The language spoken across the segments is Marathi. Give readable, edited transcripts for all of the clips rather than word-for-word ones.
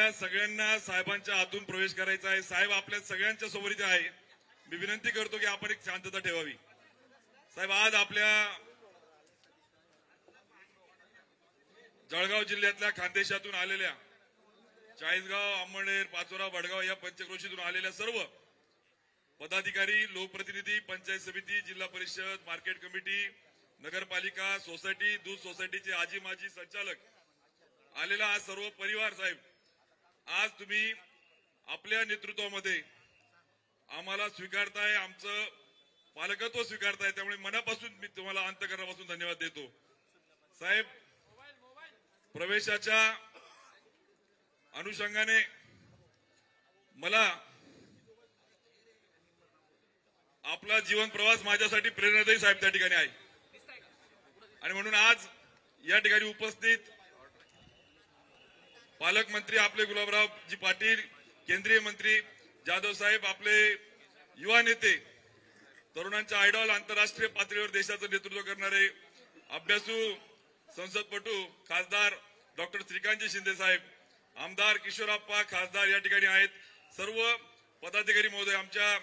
आपल्या सगळ्यांना साहेबांच्या हातून प्रवेश करायचा आहे। साहेब आपल्या सगळ्यांच्या समोर इथे आहे। मी विनंती करतो की आपण एक शांतता ठेवावी। साहेब आज आपल्या जळगाव जिल्ह्यातल्या खानदेशातून आलेल्या चाळीसगाव, अंमळनेर, पाचोरा, वडगाव या पंचक्रोशीतून आलेल्या सर्व पदाधिकारी, लोकप्रतिनिधी, पंचायत समिती, जिल्हा परिषद, मार्केट कमिटी, नगरपालिका, सोसायटी, दूध सोसायटीचे आजी माजी संचालक आलेला हा सर्व परिवार, साहेब आज तुम्ही आपल्या नेतृत्वामध्ये आम्हाला स्वीकारताय, आमचं पालकत्व स्वीकारताय, त्यामुळे मनापासून मी तुम्हाला अंतःकरणापासून धन्यवाद देतो। साहेब प्रवेशाच्या अनुषंगाने मला आपला जीवन प्रवास माझ्यासाठी प्रेरणादायी साहेब त्या ठिकाणी आहे आणि म्हणून आज या ठिकाणी उपस्थित पालकमंत्री आपले गुलाबरावजी पाटील, केंद्रीय मंत्री जाधव साहेब, आपले युवा नेते, तरुणांच्या आयडॉल, आंतरराष्ट्रीय पातळीवर देशाचं नेतृत्व करणारे अभ्यासू संसदपटू खासदार डॉक्टर श्रीकांतजी शिंदे साहेब, आमदार किशोरप्पा खासदार या ठिकाणी आहेत, सर्व पदाधिकारी महोदय, आमच्या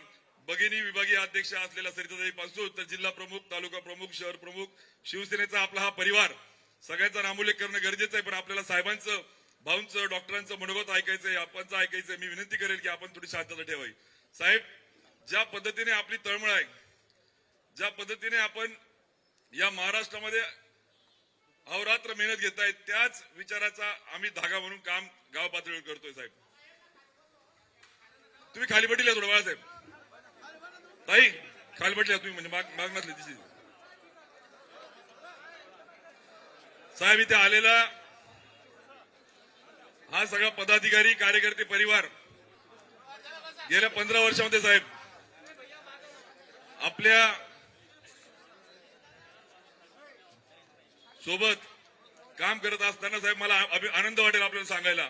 भगिनी विभागीय अध्यक्ष असलेल्या सरिताताई पासून तर जिल्हा प्रमुख, तालुका प्रमुख, शहर प्रमुख, शिवसेनेचा आपला हा परिवार, सगळ्यांचा नामोल्लेख करणं गरजेचं आहे, पण आपल्याला साहेबांचं, भाऊंचं, डॉक्टरांचं मनोगत ऐकायचंय, आपणचं ऐकायचंय। मी विनंती करेल की आपण थोडी शांतता ठेवावी। साहेब ज्या पद्धतीने आपली तळमळ आहे, ज्या पद्धतीने आपण या महाराष्ट्रामध्ये अहोरात्र मेहनत घेताय, त्याच विचाराचा आम्ही धागा म्हणून काम गाव पातळीवर करतोय। साहेब तुम्ही खाली बसल्या थोडं बाळासाहेब, ताई खाली बसल्या तुम्ही, म्हणजे माग नसले तिची। साहेब इथे आलेला हा सगळा पदाधिकारी, कार्यकर्ते परिवार गेल्या 15 वर्षामध्ये साहेब आपल्या सोबत काम करत असताना साहेब मला आनंद वाटेल आपल्याला सांगायला,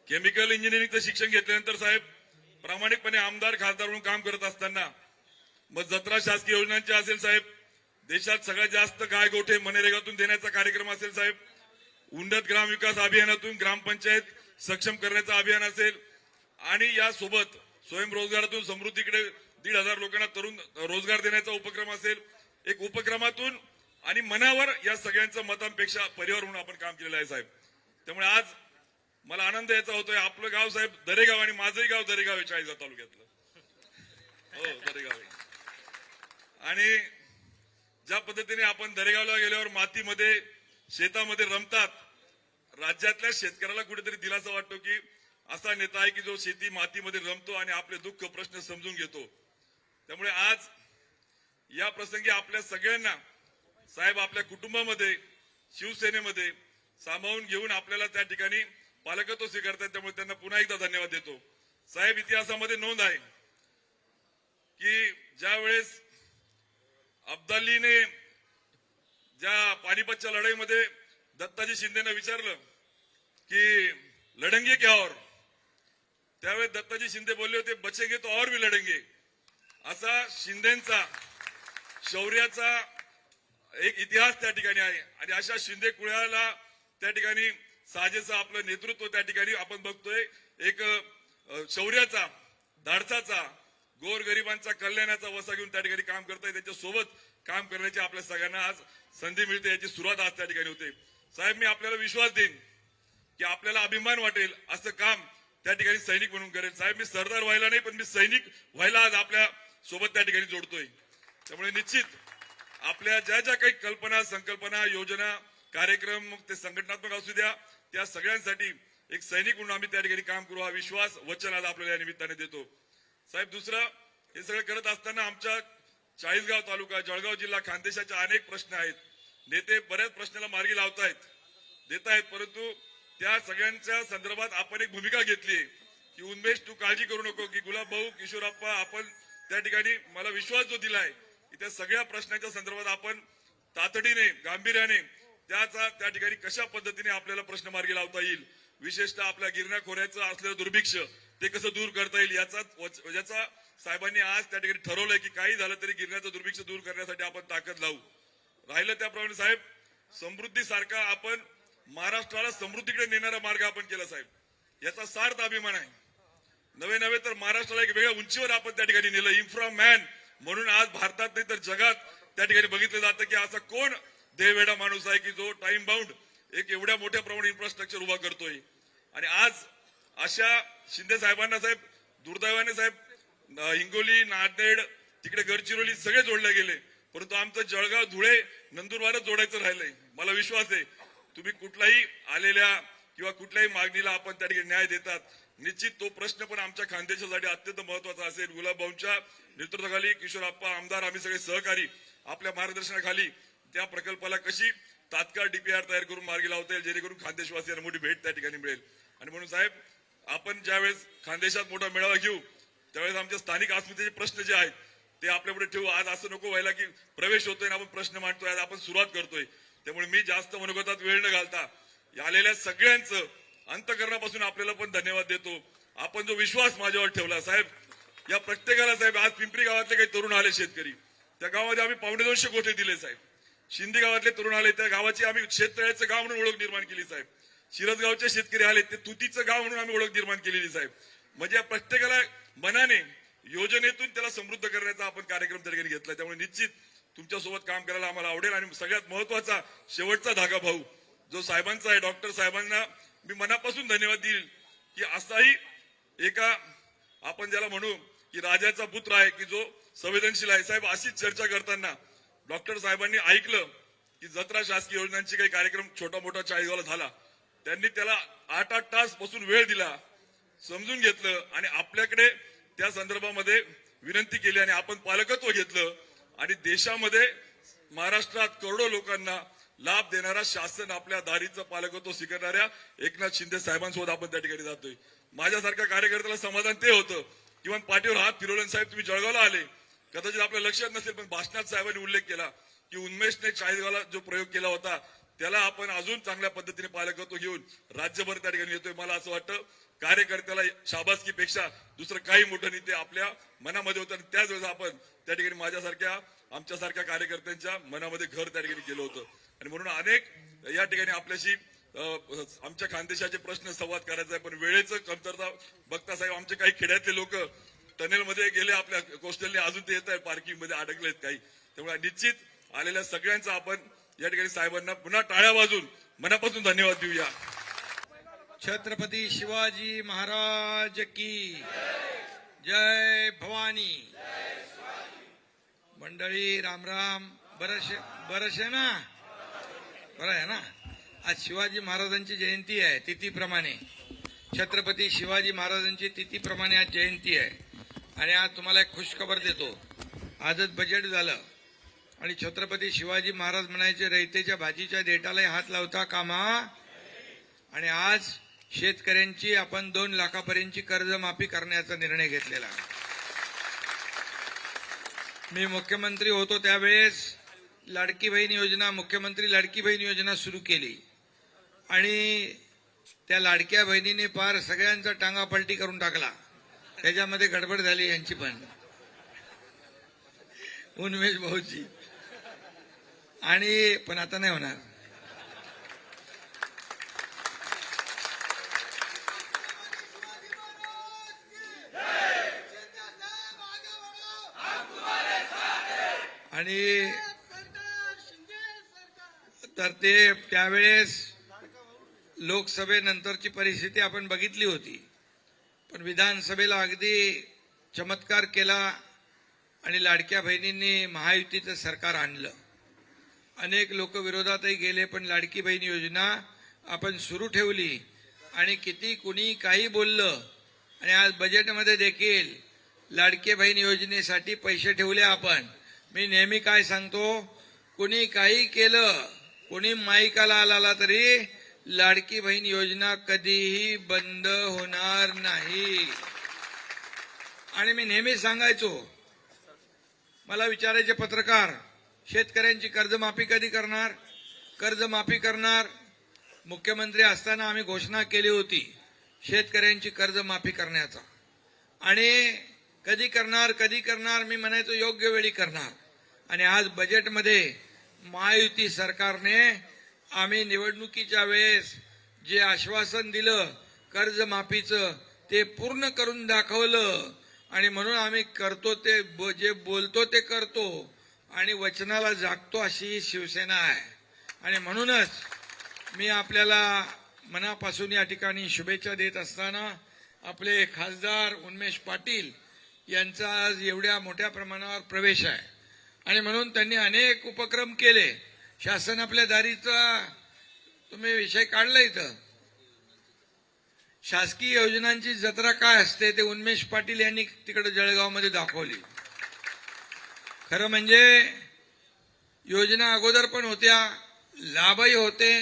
केमिकल इंजिनिअरिंगचं शिक्षण घेतल्यानंतर साहेब प्रामाणिकपणे आमदार, खासदार म्हणून काम करत असताना मग जत्रा शासकीय योजनांचे असेल साहेब, देशात सगळ्यात जास्त गाय गोठे मनरेगातून देण्याचा कार्यक्रम असेल साहेब, उन्नत ग्राम विकास अभियानातून ग्रामपंचायत सक्षम करण्याचा अभियान असेल आणि यासोबत स्वयंरोजगारातून समृद्धीकडे 1,500 लोकांना तरुण रोजगार देण्याचा उपक्रम असेल, एक उपक्रमातून आणि मनावर या सगळ्यांच्या मतांपेक्षा परिवार म्हणून आपण काम केलेलं आहे साहेब। त्यामुळे आज मला आनंद याचा होतोय, आपलं गाव साहेब दरेगाव आणि माझंही गाव दरेगाव आहे चाळीसगाव तालुक्यातलं, हो दरेगाव आहे। आणि ज्या पद्धतीने आपण दरेगावला गेल्यावर मातीमध्ये शेतामध्ये रमतात, राज्यातल्या शेतकऱ्याला कुठेतरी दिलासा वाटतो की असा नेता आहे की जो शेती मातीमध्ये रमतो आणि आपले दुःख प्रश्न समजून घेतो। त्यामुळे आज या प्रसंगी आपल्या सगळ्यांना साहेब आपल्या कुटुंबामध्ये, शिवसेनेमध्ये सामावून घेऊन आपल्याला त्या ठिकाणी पालकत्व स्वीकारतात, त्यामुळे त्यांना पुन्हा एकदा धन्यवाद देतो। साहेब इतिहासामध्ये नोंद आहे की ज्या वेळेस अब्दालीने ज्या पानिपतच्या लढाईमध्ये दत्ताजी शिंदेने विचारलं की लढेंगे क्या और, त्यावेळेस दत्ताजी शिंदे बोलले होते बचेंगे तो और भी लढेंगे। असा शिंदेचा शौर्याचा एक इतिहास त्या ठिकाणी आहे आणि अशा शिंदे कुळाला त्या ठिकाणी साजेचं आपलं नेतृत्व त्या ठिकाणी आपण बघतोय, एक शौर्याचा, धाडसाचा, गोरगरिबांचा कल्याणाचा वसा घेऊन त्या ठिकाणी काम करताय, त्याच्या सोबत काम करण्याची आपल्या सगळ्यांना आज संधी मिळते, याची सुरुवात आज त्या ठिकाणी होते। साहेब मी आपल्याला विश्वास देईन की आपल्याला अभिमान वाटेल असं काम त्या ठिकाणी सैनिक म्हणून करेल। साहेब मी सरदार व्हायला नाही, पण मी सैनिक व्हायला आज आपल्या सोबत त्या ठिकाणी जोडतोय। त्यामुळे निश्चित आपल्या ज्या ज्या काही कल्पना, संकल्पना, योजना, कार्यक्रम, मग ते संघटनात्मक असू द्या, त्या सगळ्यांसाठी एक सैनिक म्हणून आम्ही त्या ठिकाणी काम करू, हा विश्वास वचन आज आपल्याला या निमित्ताने देतो। साहेब दुसरं हे सगळं करत असताना आमच्या चाळीसगाव तालुका, जळगाव जिल्हा, खानदेशाचे अनेक प्रश्न आहेत, नेते बऱ्याच प्रश्नाला मार्गी लावतायत, देत आहेत, परंतु त्या सगळ्यांच्या संदर्भात आपण एक भूमिका घेतली की उन्मेष तू काळजी करू नको, की गुलाब भाऊ, किशोरप्पा, आपण त्या ठिकाणी मला विश्वास जो दिलाय की त्या सगळ्या प्रश्नांच्या संदर्भात आपण तातडीने, गांभीर्याने त्या ठिकाणी कशा पद्धतीने आपल्याला प्रश्न मार्गी लावता येईल, विशेषतः आपल्या गिरणा खोऱ्याचं असलेलं दुर्भिक्ष ते कसं दूर करता येईल याचा साहेबांनी आज त्या ठिकाणी ठरवलंय की काही झालं तरी गिरण्याचं दुर्भिक्ष दूर करण्यासाठी आपण ताकद लावू। राहिलं त्याप्रमाणे साहेब समृद्धी सारखा आपण महाराष्ट्राला समृद्धीकडे नेणारा मार्ग आपण केला साहेब, याचा सार्थ अभिमान आहे. नवे तर महाराष्ट्राला एक वेगळ्या उंचीवर आपण त्या ठिकाणी नेलं. इन्फ्रा मॅन म्हणून आज भारतात नाही तर जगात त्या ठिकाणी बघितलं जातं की असा कोण देवेडा माणूस आहे की जो टाइम बाउंड एक एवढ्या मोठ्या प्रमाणात इन्फ्रास्ट्रक्चर उभा करतोय. आणि आज अशा शिंदे साहेबांना साहेब दुर्दैवाने साहेब हिंगोली, नांदेड, तिकडे गडचिरोली सगळे जोडले गेले, परंतु आमचं जळगाव, धुळे, नंदुरबारच जोडायचं राहिलंय. मला विश्वास आहे तुम्ही कुठलाही आलेल्या किंवा कुठल्याही मागणीला आपण त्या ठिकाणी न्याय देतात. निश्चित तो प्रश्न पण आमच्या खानदेशासाठी अत्यंत महत्वाचा असेल. गुलाबभाऊंच्या नेतृत्वाखाली किशोरप्पा आमदार, आम्ही सगळे सहकारी आपल्या मार्गदर्शनाखाली त्या प्रकल्पाला कशी तात्काळ डीपीआर तयार करून मार्गी लावता येईल, जेणेकरून खानदेशवासियांना मोठी भेट त्या ठिकाणी मिळेल. आणि म्हणून साहेब आपण ज्यावेळेस खानदेशात मोठा मेळावा घेऊ त्यावेळेस आमच्या स्थानिक अस्मितेचे प्रश्न जे आहेत ते आपल्यापुढे ठेवू. आज असं नको व्हायला की प्रवेश होतोय ना आपण प्रश्न मांडतोय, आज आपण सुरुवात करतोय. त्यामुळे मी जास्त मनोगतात वेळ न घालता आलेल्या सगळ्यांचं अंतःकरणापासून आपल्याला पण धन्यवाद देतो. आपण जो विश्वास माझ्यावर ठेवला साहेब, या प्रत्येकाला साहेब, आज पिंपरी गावातले काही तरुण आले शेतकरी, त्या गावामध्ये आम्ही 250 गोठे दिले साहेब. शिंदे गावातले तरुण आले, त्या गावाची आम्ही शेततळ्याचं गाव म्हणून ओळख निर्माण केली साहेब. शिरसगावचे शेतकरी आले, ते तुतीचं गाव म्हणून आम्ही ओळख निर्माण केलेली साहेब. म्हणजे या प्रत्येकाला मनाने योजनेतून त्याला समृद्ध करण्याचा आपण कार्यक्रम त्या ठिकाणी घेतला. त्यामुळे निश्चित तुमच्यासोबत काम करायला आम्हाला आवडेल. आणि सगळ्यात महत्वाचा शेवटचा धागा भाऊ जो साहेबांचा आहे, डॉक्टर साहेबांना मी मनापासून धन्यवाद देईल की असाही एका आपण ज्याला म्हणू की राजाचा पुत्र आहे की जो संवेदनशील आहे. साहेब अशीच चर्चा करताना डॉक्टर साहेबांनी ऐकलं की जत्रा शासकीय योजनांचे काही कार्यक्रम छोटा मोठा चाळीसगावला झाला, त्यांनी त्याला 8-8 तास बसून वेळ दिला, समजून घेतलं आणि आपल्याकडे त्या संदर्भामध्ये विनंती केली आणि आपण पालकत्व घेतलं. आणि देशामध्ये महाराष्ट्रात करोडो लोकांना लाभ देणारा शासन आपल्या दारीचं पालकत्व स्वीकारणाऱ्या एकनाथ शिंदे साहेबांसोबत आपण त्या ठिकाणी जातोय. माझ्यासारख्या कार्यकर्त्याला समाधान ते होतं किंवा पाठीवर हात फिरवलं. साहेब तुम्ही जळगावला आले, कदाचित आपल्या लक्षात नसेल पण भाषणात साहेबांनी उल्लेख केला की उन्मेषने चाळीसगावला जो प्रयोग केला होता त्याला आपण अजून चांगल्या पद्धतीने पालकत्व घेऊन राज्यभर त्या ठिकाणी येतोय. मला असं वाटतं कार्यकर्त्याला शाबासकीपेक्षा दुसरं काही मोठं नाही, ते आपल्या मनामध्ये होतं. आणि त्याच वेळेस आपण त्या ठिकाणी माझ्यासारख्या आमच्यासारख्या कार्यकर्त्यांच्या मनामध्ये घर त्या ठिकाणी केलं होतं. आणि म्हणून अनेक या ठिकाणी आपल्याशी आमच्या खानदेशाचे प्रश्न संवाद करायचा आहे, पण वेळेचं कमतरता बघता साहेब आमचे काही खेड्यातले लोक टनेलमध्ये गेले, आपल्या कोस्टलने अजून ते येत आहे, पार्किंग मध्ये अडकलेत काही. त्यामुळे निश्चित आलेल्या सगळ्यांचा आपण या ठिकाणी साहेबांना पुन्हा टाळ्या वाजून मनापासून धन्यवाद देऊया. छत्रपती शिवाजी महाराज की जय भवानी. मंडळी राम राम. बरस आहे ना, बरं आहे ना. आज शिवाजी महाराजांची जयंती आहे, तिथीप्रमाणे छत्रपती शिवाजी महाराजांची तिथीप्रमाणे आज जयंती आहे. आणि आज तुम्हाला एक खुशखबर देतो, आजच बजेट झालं आणि छत्रपती शिवाजी महाराज म्हणायचे रयतेच्या भाजीच्या देठालाही हात लावता कामा. आणि आज शेतकऱ्यांची आपण 2 लाखापर्यंतची कर्जमाफी करण्याचा निर्णय घेतलेला. मी मुख्यमंत्री होतो त्यावेळेस लाडकी बहीण योजना, मुख्यमंत्री लाडकी बहीण योजना सुरू केली आणि त्या लाडक्या बहिणीने पार सगळ्यांचा टांगा पलटी करून टाकला. त्याच्यामध्ये गडबड झाली यांची पण, उन्मेष भाऊची. आणि पण आता नाही होणार. आणि तर ते त्यावेळेस लोकसभेनंतरची परिस्थिती आपण बघितली होती, पण विधानसभेला अगदी चमत्कार केला आणि लाडक्या बहिणींनी महायुतीचं सरकार आणलं. अनेक लोक विरोधातही गेले, पण लाडकी बहीण योजना आपण सुरू ठेवली. आणि किती कुणी काही बोललं आणि आज बजेटमध्ये देखील लाडकी बहीण योजनेसाठी पैसे ठेवले आपण. मी नेहमी काय सांगतो, कुणी काही केलं, कुणी माईकाला आला तरी लाडकी बहीण योजना कधीही बंद होणार नाही. आणि मी नेहमी सांगायचो, मला विचारायचे पत्रकार, शेतकऱ्यांची कर्जमाफी कधी करणार? कर्जमाफी करणार. मुख्यमंत्री असताना आम्ही घोषणा केली होती शेतकऱ्यांची कर्जमाफी करण्याचा. आणि कधी करणार मी म्हणायचो योग्य वेळी करणार. आणि आज बजेटमध्ये महायुती सरकारने आम्ही निवडणुकीच्या वेळेस जे आश्वासन दिलं कर्जमाफीचं ते पूर्ण करून दाखवलं आणि म्हणून आम्ही करतो ते जे बोलतो ते करतो आणि वचनाला जागतो अशी ही शिवसेना आहे. आणि म्हणूनच मी आपल्याला मनापासून या ठिकाणी शुभेच्छा देत असताना आपले खासदार उन्मेष पाटील यांचा आज एवढ्या मोठ्या प्रमाणावर प्रवेश आहे आणि म्हणून त्यांनी अनेक उपक्रम केले. शासन आपल्या दारीचा तुम्ही विषय काढला इथं. शासकीय योजनांची जत्रा काय असते ते उन्मेष पाटील यांनी तिकडे जळगावमध्ये दाखवली. खरं म्हणजे योजना अगोदर पण होत्या, लाभही होते,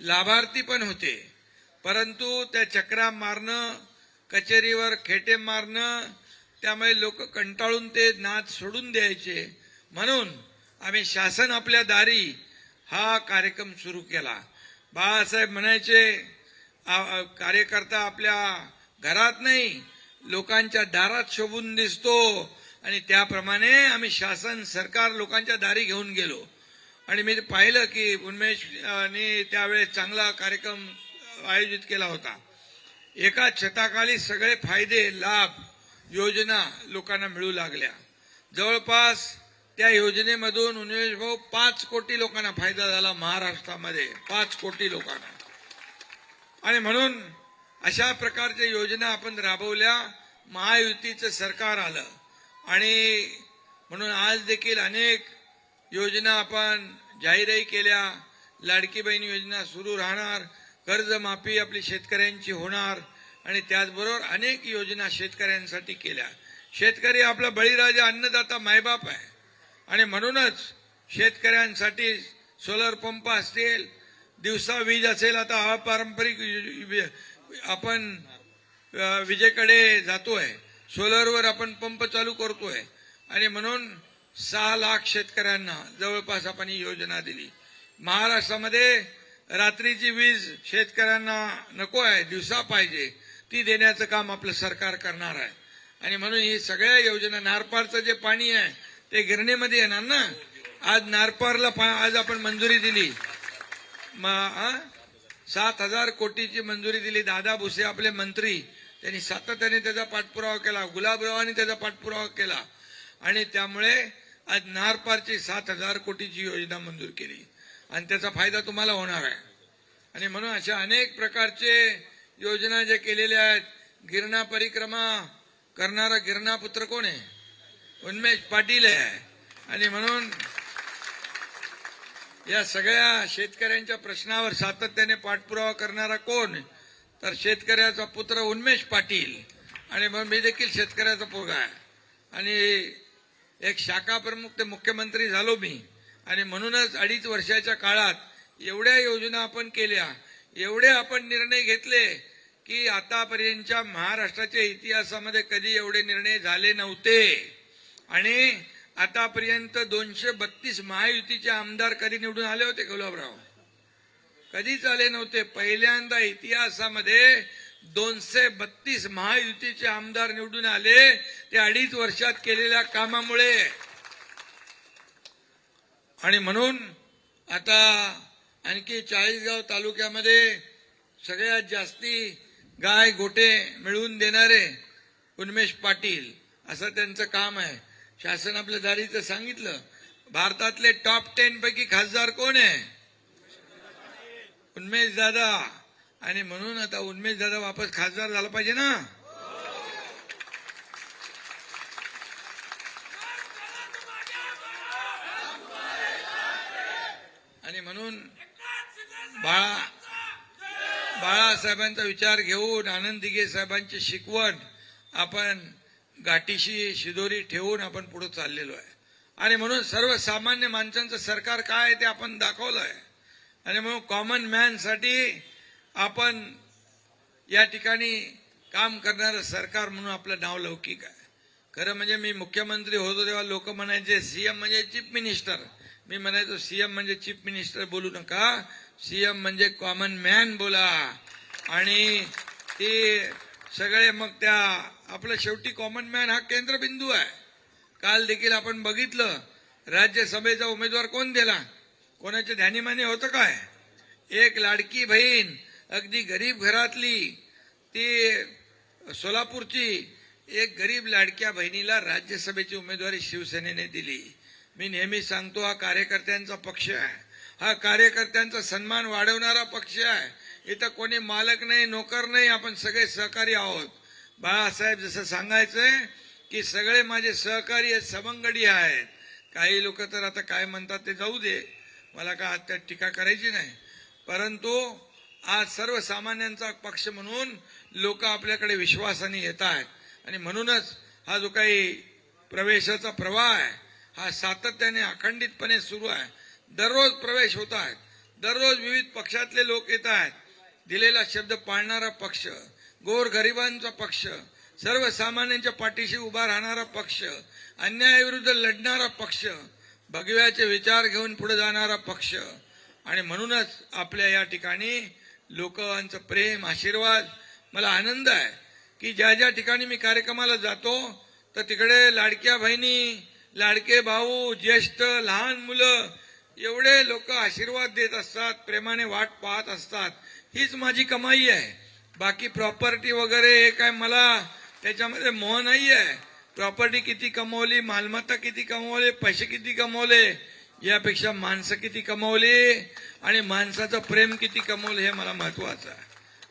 लाभार्थी पण होते, परंतु त्या चक्रा मारणं, कचेरीवर खेटे मारणं, त्यामुळे लोक कंटाळून ते नाद सोडून द्यायचे. म्हणून आम्ही शासन आपल्या दारी हा कार्यक्रम सुरू केला. बाळासाहेब म्हणायचे कार्यकर्ता आपल्या घरात नाही लोकांच्या दारात शोभून दिसतो आणि त्याप्रमाणे आम्ही शासन सरकार लोकांच्या दारी घेऊन गेलो. आणि मी पाहिलं की उन्मेषने त्यावेळेस चांगला कार्यक्रम आयोजित केला होता. एका छताखाली सगळे फायदे लाभ योजना लोकांना मिळू लागल्या. जवळपास त्या योजनेमधून उन्मेष भाऊ 5 कोटी लोकांना फायदा झाला महाराष्ट्रामध्ये, 5 कोटी लोकांना. आणि म्हणून अशा प्रकारच्या योजना आपण राबवल्या. महायुतीचं सरकार आलं आणि म्हणून आज देखील अनेक योजना आपण जाहीरही केल्या. लाडकी बहीण योजना सुरू राहणार, कर्जमाफी आपली शेतकऱ्यांची होणार आणि त्याचबरोबर अनेक योजना शेतकऱ्यांसाठी केल्या. शेतकरी आपला बळीराजा अन्नदाता मायबाप आहे आणि म्हणूनच शेतकऱ्यांसाठी सोलर पंप असतील, दिवसा वीज असेल. आता अपारंपरिक आपण विजेकडे जातोय, सोलरवर आपण पंप चालू करतोय आणि म्हणून 6 लाख शेतकऱ्यांना जवळपास आपण ही योजना दिली. महाराष्ट्रामध्ये रात्रीची वीज शेतकऱ्यांना नको आहे, दिवसा पाहिजे, ती देण्याचं काम आपलं सरकार करणार आहे. आणि म्हणून ही सगळ्या योजना, नारपारचं जे पाणी आहे ते गिरणीमध्ये येणार ना. आज नारपारला आज आपण मंजुरी दिली, 7,000 कोटीची मंजुरी दिली. दादा भुसे आपले मंत्री, त्यांनी सातत्याने त्याचा पाठपुरावा केला, गुलाबरावांनी त्याचा पाठपुरावा केला आणि त्यामुळे आज नारपारची 7,000 कोटीची योजना मंजूर केली आणि त्याचा फायदा तुम्हाला होणार आहे. आणि म्हणून अशा अनेक प्रकारचे योजना जे केलेल्या आहेत. गिरणा परिक्रमा करणारा गिरणापुत्र कोण आहे? उन्मेष पाटील आहे. आणि म्हणून या सगळ्या शेतकऱ्यांच्या प्रश्नावर सातत्याने पाठपुरावा करणारा कोण? तर शेतकऱ्याचा पुत्र उन्मेष पाटील. आणि मग मी देखील शेतकऱ्याचा पोरगा आहे आणि एक शाखा प्रमुख ते मुख्यमंत्री झालो मी. आणि म्हणूनच 2.5 वर्षाच्या काळात एवढ्या योजना आपण केल्या, एवढे आपण निर्णय घेतले की आतापर्यंतच्या महाराष्ट्राच्या इतिहासामध्ये कधी एवढे निर्णय झाले नव्हते. आणि आतापर्यंत 232 महायुतीचे आमदार कधी निवडून आले होते गुलाबराव? कधीच आले नव्हते. पहिल्यांदा इतिहासामध्ये 232 महायुतीचे आमदार निवडून आले, ते 2.5 वर्षात केलेल्या कामामुळे. आणि म्हणून आता आणखी 40गाव तालुक्यामध्ये सगळ्यात जास्ती गाय गोटे मिळवून देणारे उन्मेष पाटील, असं त्यांचं काम आहे. शासन आपल्या दारीचं सांगितलं. भारतातले टॉप 10 पैकी खासदार कोण आहे? उन्मेष दादा. आणि म्हणून आता उन्मेष दादा वापस खासदार झाला पाहिजे ना. आणि म्हणून बाळासाहेबांचा विचार घेऊन आनंद दिघे साहेबांची शिकवण आपण गाठीशी शिदोरी ठेवून आपण पुढे चाललेलो आहे. आणि म्हणून सर्वसामान्य माणसांचं सरकार काय आहे ते आपण दाखवलं आहे. आणि म्हणून कॉमन मॅन साठी आपण या ठिकाणी काम करणारं सरकार म्हणून आपलं नाव लौकिक आहे. खरं म्हणजे मी मुख्यमंत्री होतो तेव्हा लोक म्हणायचे सीएम म्हणजे चीफ मिनिस्टर. मी म्हणायचो सीएम म्हणजे चीफ मिनिस्टर बोलू नका, सीएम म्हणजे कॉमन मॅन बोला. आणि ते सगळे मग त्या आपलं शेवटी कॉमन मॅन हा केंद्रबिंदू आहे. काल देखील आपण बघितलं राज्यसभेचा उमेदवार कोण दिला? कोणाच्या ध्यानीमानी होतं काय? एक लाडकी बहीण अगदी गरीब घरातली ती सोलापूरची एक गरीब लाडक्या बहिणीला राज्यसभेची उमेदवारी शिवसेनेने दिली. मी नेहमी सांगतो हा कार्यकर्त्यांचा पक्ष आहे, हा कार्यकर्त्यांचा सन्मान वाढवणारा पक्ष आहे. इथं कोणी मालक नाही, नोकर नाही, आपण सगळे सहकारी आहोत. बाळासाहेब जसं सांगायचंय की सगळे माझे सहकारी आहेत, सवंगडी आहेत. काही लोक तर आता काय म्हणतात ते जाऊ दे, मला काय आता टीका करायची नाही, परंतु आज सर्वसामान्यांचा पक्ष म्हणून लोक आपल्याकडे विश्वासाने येत आहेत. आणि म्हणूनच हा जो काही प्रवेशाचा प्रवाह आहे हा सातत्याने अखंडितपणे सुरू आहे. दररोज प्रवेश होत आहेत, दररोज विविध पक्षातले लोक येत आहेत. दिलेला शब्द पाळणारा पक्ष, गोरगरिबांचा पक्ष, सर्वसामान्यांच्या पाठीशी उभा राहणारा पक्ष, अन्यायाविरुद्ध लढणारा पक्ष, भगव्याचे विचार घेऊन पुढे जाणारा पक्ष. आणि म्हणूनच आपल्या या ठिकाणी लोकांचं प्रेम, आशीर्वाद, मला आनंद आहे की ज्या ज्या ठिकाणी मी कार्यक्रमाला जातो तर तिकडे लाडक्या बहिणी, लाडके भाऊ, ज्येष्ठ, लहान मुलं एवढे लोक आशीर्वाद देत असतात, प्रेमाने वाट पाहत असतात. हीच माझी कमाई आहे. बाकी प्रॉपर्टी वगैरे हे काय मला त्याच्यामध्ये मोह नाही आहे. प्रॉपर्टी किती कमवली, मालमत्ता किती कमवले, पैसे किती कमवले, यापेक्षा माणसं किती कमवली आणि माणसाचं प्रेम किती कमवलं हे मला महत्वाचं आहे.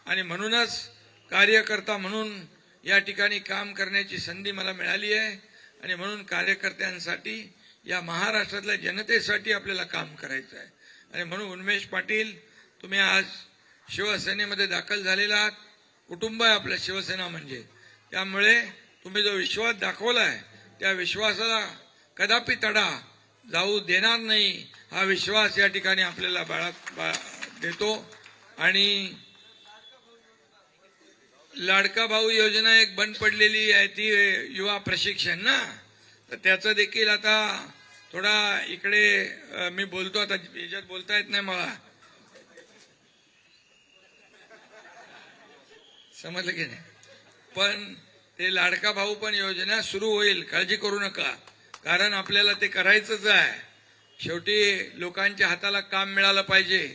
आणि म्हणूनच कार्यकर्ता म्हणून या ठिकाणी काम करण्याची संधी मला मिळाली आहे. आणि म्हणून कार्यकर्त्यांसाठी, या महाराष्ट्रातल्या जनतेसाठी आपल्याला काम करायचं आहे. आणि म्हणून उन्मेष पाटील, तुम्ही आज शिवसेनेमध्ये दाखल झालेला आहात. कुटुंब आहे आपलं शिवसेना म्हणजे. त्यामुळे तुम्ही जो विश्वास दाखवलाय त्या विश्वासाला कदापि तडा जाऊ देणार नाही, हा विश्वास या ठिकाणी आपल्याला देतो. आणि लाडका भाऊ योजना एक बंद पडलेली आहे ती युवा प्रशिक्षण ना, तर त्याचं देखील आता थोडा इकडे मी बोलतो, आता याच्यात बोलता येत नाही मला, समजलं की नाही. पण ते लाडका भाऊ पण योजना सुरू होईल, काळजी करू नका, कारण आपल्याला ते करायचंच आहे. शेवटी लोकांच्या हाताला काम मिळालं पाहिजे.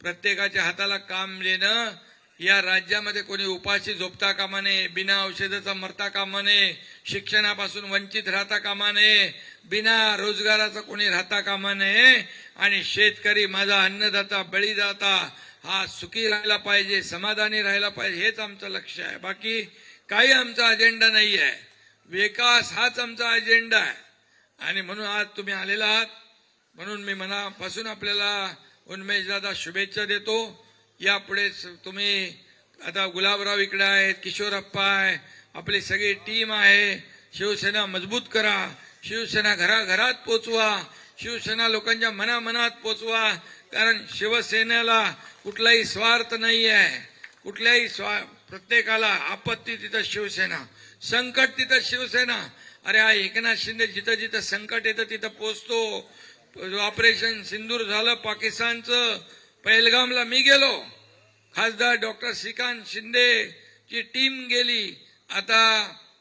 प्रत्येकाच्या हाताला काम देणं, या राज्यामध्ये कोणी उपाशी झोपता कामा नये, बिना औषधाचा मरता कामा नये, शिक्षणापासून वंचित राहता कामा नये, बिना रोजगाराचा कोणी राहता कामा नये. आणि शेतकरी, माझा अन्नदाता, बळीदाता हा सुखी राहायला पाहिजे, समाधानी राहायला पाहिजे, हेच आमचं लक्ष आहे. बाकी काही आमचा अजेंडा नाही आहे. विकास हाच आमचा अजेंडा आहे. आणि म्हणून आज तुम्ही आलेला आहात, म्हणून मी मनापासून आपल्याला उन्मेष दादा शुभेच्छा देतो. यापुढे तुम्ही आता गुलाबराव इकडे आहेत, किशोरप्पा आहे, आपली सगळी टीम आहे. शिवसेना मजबूत करा, शिवसेना घराघरात पोचवा, शिवसेना लोकांच्या मनामनात पोचवा. कारण शिवसेनेला कुठलाही स्वार्थ नाही आहे, कुठल्याही प्रत्येकाला आपत्ती तिथं शिवसेना, संकट तिथं शिवसेना. अरे हा एकनाथ शिंदे जिथं जिथं संकट येतं तिथं पोचतो. ऑपरेशन सिंदूर झालं पाकिस्तानचं, पहलगामला मी गेलो, खासदार डॉक्टर श्रीकांत शिंदे ची टीम गेली. आता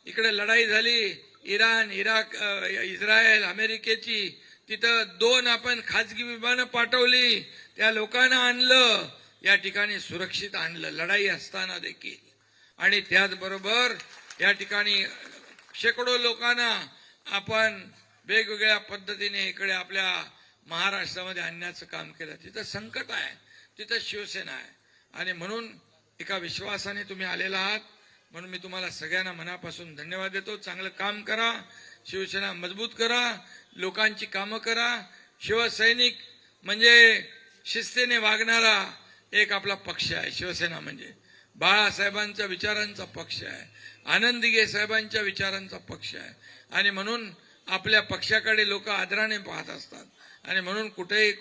इकडे लढाई झाली इराण, इराक, इस्रायल, अमेरिकेची, तिथं 2 आपण खाजगी विमानं पाठवली, त्या लोकांना आणलं, या ठिकाणी सुरक्षित आणलं लढाई असताना देखील. आणि त्याचबरोबर या ठिकाणी शेकडो लोकांना आपण वेगवेगळ्या पद्धतीने इकडे आपल्या महाराष्ट्रामध्ये आणण्याचं काम केलं. तिथं संकट आहे, तिथं शिवसेना आहे. आणि म्हणून एका विश्वासाने तुम्ही आलेला आहात, म्हणून मी तुम्हाला सगळ्यांना मनापासून धन्यवाद देतो. चांगलं काम करा, शिवसेना मजबूत करा, लोकांची कामं करा. शिवसैनिक म्हणजे शिस्तीने वागणारा एक आपला पक्ष आहे. शिवसेना म्हणजे बाळासाहेबांच्या विचारांचा पक्ष आहे, आनंद दिघे साहेबांच्या विचारांचा पक्ष आहे. आणि म्हणून आपल्या पक्षाकडे लोक आदराने पाहत असतात. आणि म्हणून कुठेही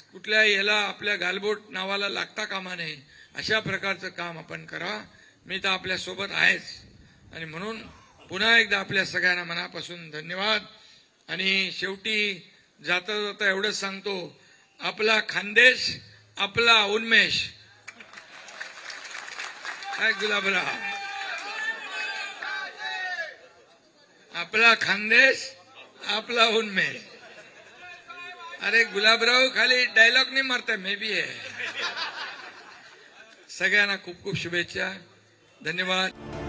कुठल्याही याला आपल्या गालबोट नावाला लागता कामा नये, अशा प्रकारचं काम आपण करा. मी तर आपल्या सोबत आहेच. आणि म्हणून पुन्हा एकदा आपल्या सगळ्यांना मनापासून धन्यवाद. आणि शेवटी जाता जाता एवढंच सांगतो, आपला खानदेश, आपला उन्मेष. काय गुलाबराव, आपला खानदेश, आपला उन्मेष. अरे गुलाबराव खाली डायलॉग नाही मारताय मे बी आहे. सगळ्यांना खूप खूप शुभेच्छा. धन्यवाद.